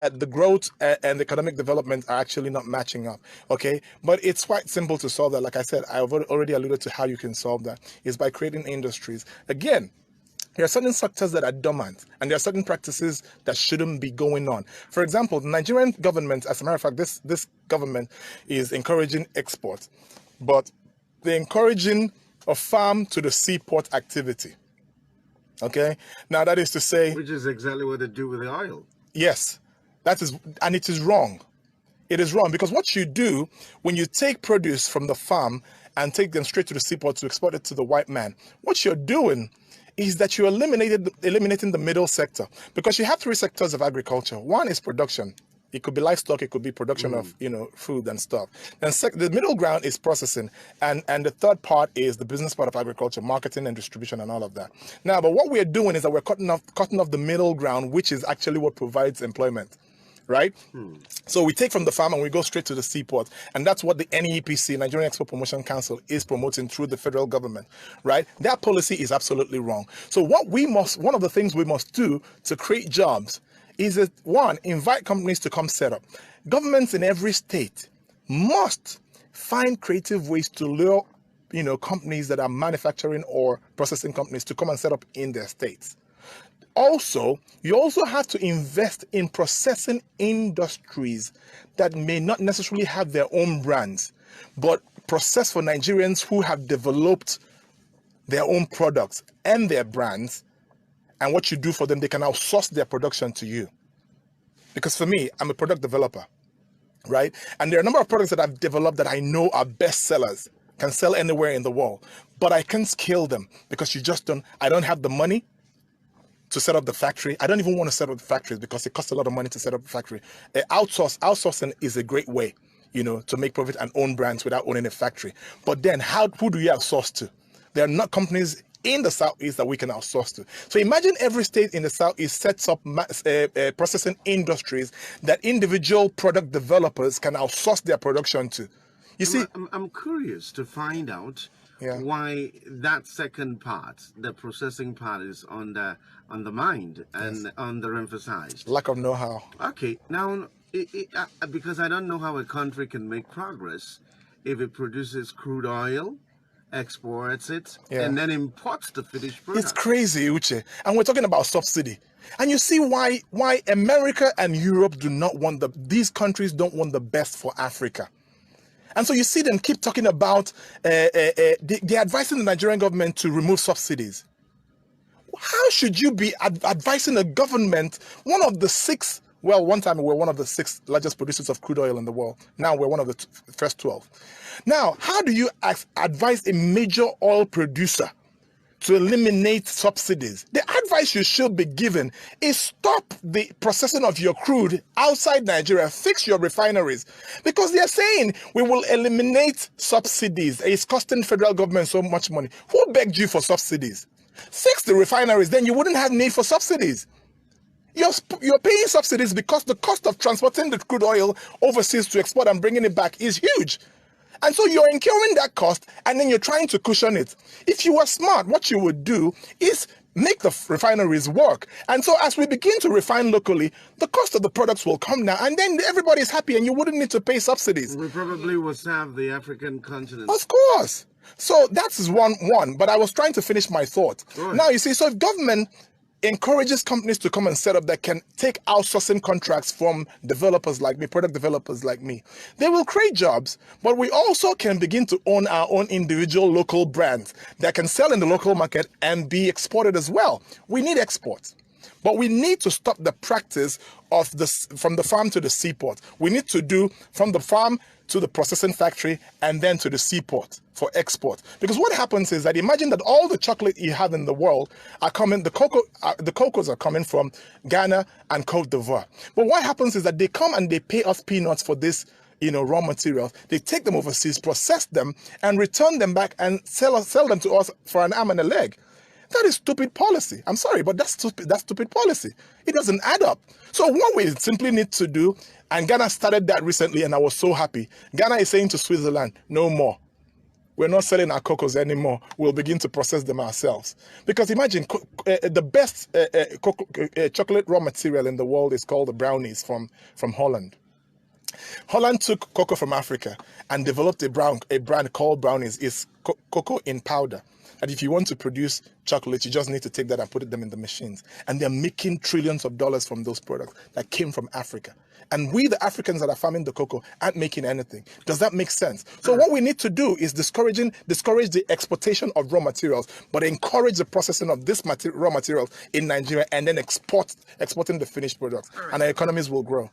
the growth and economic development are actually not matching up. Okay, but it's quite simple to solve that. Like I said, I've already alluded to how you can solve that is by creating industries. Again, there are certain sectors that are dormant, and there are certain practices that shouldn't be going on. For example, the Nigerian government, as a matter of fact, this government is encouraging export, but they're encouraging a farm to the seaport activity. Okay, now that is to say, which is exactly what they do with the oil. yes, that is, and it is wrong. It is wrong because what you do when you take produce from the farm and take them straight to the seaport to export it to the white man, what you're doing is that you're eliminating the middle sector, because you have three sectors of agriculture. One is production. It could be livestock, it could be production of food and stuff. Then the middle ground is processing, and the third part is the business part of agriculture, marketing and distribution and all of that. Now, but what we're doing is that we're cutting off the middle ground, which is actually what provides employment. Right? So we take from the farm and we go straight to the seaport. And that's what the NEPC, Nigerian Export Promotion Council, is promoting through the federal government. Right? That policy is absolutely wrong. So one of the things we must do to create jobs is that, one, invite companies to come set up. Governments in every state must find creative ways to lure, companies that are manufacturing or processing companies to come and set up in their states. Also, you also have to invest in processing industries that may not necessarily have their own brands, but process for Nigerians who have developed their own products and their brands. And what you do for them, they can outsource their production to you. Because for me, I'm a product developer, right? And there are a number of products that I've developed that I know are best sellers, can sell anywhere in the world, but I can't scale them because I don't have the money to set up the factory. I don't even want to set up the factories because it costs a lot of money to set up a factory. Outsourcing is a great way, to make profit and own brands without owning a factory. But then who do you outsource to? There are not companies in the Southeast that we can outsource to. So imagine every state in the Southeast sets up processing industries that individual product developers can outsource their production to. You see, I'm curious to find out why that second part, the processing part, is undermined and underemphasized. Lack of know-how. Okay, now because I don't know how a country can make progress if it produces crude oil, exports it, and then imports the finished product. It's crazy, Uche. And we're talking about subsidy. And you see why America and Europe do not want these countries don't want the best for Africa. And so you see them keep talking about, they're advising the Nigerian government to remove subsidies. How should you be advising a government, one of the six, well, one time we were one of the 6 largest producers of crude oil in the world. Now we're one of the first 12. Now, how do you advise a major oil producer to eliminate subsidies? The advice you should be given is stop the processing of your crude outside Nigeria, fix your refineries, because they're saying we will eliminate subsidies. It's costing federal government so much money. Who begged you for subsidies? Fix the refineries, then you wouldn't have need for subsidies. You're paying subsidies because the cost of transporting the crude oil overseas to export and bringing it back is huge. And so you're incurring that cost and then you're trying to cushion it. If you were smart, what you would do is make the refineries work. And so as we begin to refine locally, the cost of the products will come down and then everybody's happy and you wouldn't need to pay subsidies. We probably will serve the African continent. Of course. So that's one, but I was trying to finish my thought. Right. Now, you see, so if government encourages companies to come and set up that can take outsourcing contracts from developers like me, product developers like me, they will create jobs, but we also can begin to own our own individual local brands that can sell in the local market and be exported as well. We need exports. But we need to stop the practice of this from the farm to the seaport. We need to do from the farm to the processing factory and then to the seaport for export. Because what happens is that imagine that all the chocolate you have in the world are coming, the cocos are coming from Ghana and Cote d'Ivoire. But what happens is that they come and they pay us peanuts for this, raw materials. They take them overseas, process them, and return them back and sell them to us for an arm and a leg. That is stupid policy. I'm sorry, but that's stupid policy. It doesn't add up. So what we simply need to do, and Ghana started that recently, and I was so happy. Ghana is saying to Switzerland, no more. we're not selling our cocos anymore. We'll begin to process them ourselves. Because imagine the best chocolate raw material in the world is called the brownies from Holland. Holland took cocoa from Africa and developed a brand called brownies. It's cocoa in powder. And if you want to produce chocolate, you just need to take that and put them in the machines. And they're making trillions of dollars from those products that came from Africa. And we, the Africans that are farming the cocoa, aren't making anything. Does that make sense? So what we need to do is discourage the exportation of raw materials, but encourage the processing of this raw materials in Nigeria and then exporting the finished products. And our economies will grow.